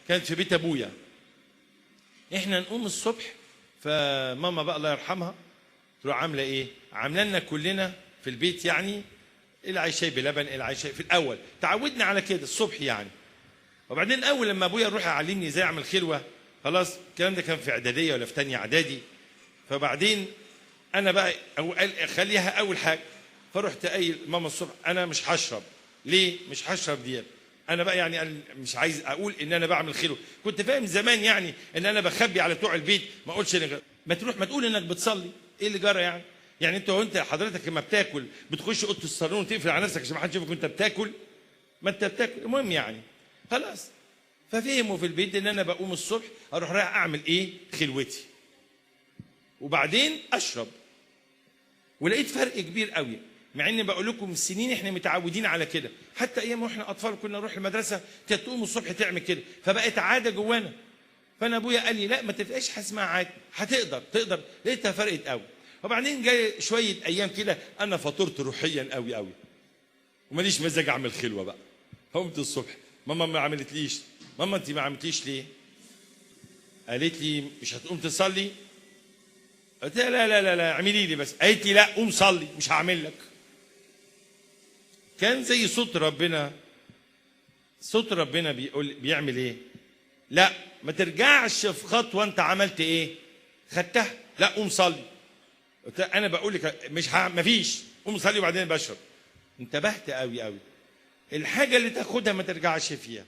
كانت في بيت ابويا. احنا نقوم الصبح، فماما بقى الله يرحمها تروح عامله ايه؟ عامله لنا كلنا في البيت يعني العيش شاي بلبن، العيش شاي. في الاول تعودنا على كده الصبح يعني. وبعدين اول لما ابويا يروح يعلمني ازاي اعمل خلوه، خلاص الكلام ده كان في اعداديه ولا في ثانيه اعدادي. فبعدين انا بقى خليها اول حاجه. فرحت قايل ماما الصبح انا مش هشرب. ليه مش هشرب دي؟ انا بقى يعني مش عايز اقول ان انا بعمل خلوه. كنت فاهم زمان يعني ان انا بخبي على بتوع البيت، ما اقولش ما تروح ما تقول انك بتصلي. ايه اللي جرى يعني؟ يعني انت حضرتك لما بتاكل بتخش اوضه الصالون وتقفل على نفسك عشان ما حدش يشوفك وانت بتاكل؟ ما انت بتاكل. المهم يعني خلاص. ففهموا في البيت ان انا بقوم الصبح اروح رايح اعمل ايه؟ خلوتي، وبعدين اشرب. ولقيت فرق كبير قوي، مع اني بقول لكم سنين احنا متعودين على كده. حتى ايام واحنا اطفال كنا نروح المدرسه كانت تقوم الصبح تعمل كده، فبقت عاده جوانا. فانا ابويا قال لي لا ما تبقاش اسمها عاده، هتقدر. لقيتها فرقت قوي. وبعدين جاي شويه ايام كده انا فطرت روحيا قوي قوي وماليش مزاج اعمل خلوه بقى. قمت الصبح ماما ما عملتليش. ماما انت ما عملتيش ليه؟ قالت لي مش هتقوم تصلي؟ قلت لها لا لا لا لا اعملي لي بس. قالت لي لا قوم صلي مش هعمل لك. كان زي صوت ربنا. صوت ربنا بيعمل ايه؟ لا ما ترجعش في خطوه انت عملت ايه؟ خدتها. لا قوم صلي. قلت لها انا بقول لك ما فيش، قوم صلي وبعدين بشرب. انتبهت قوي قوي. الحاجه اللي تاخدها ما ترجعش فيها.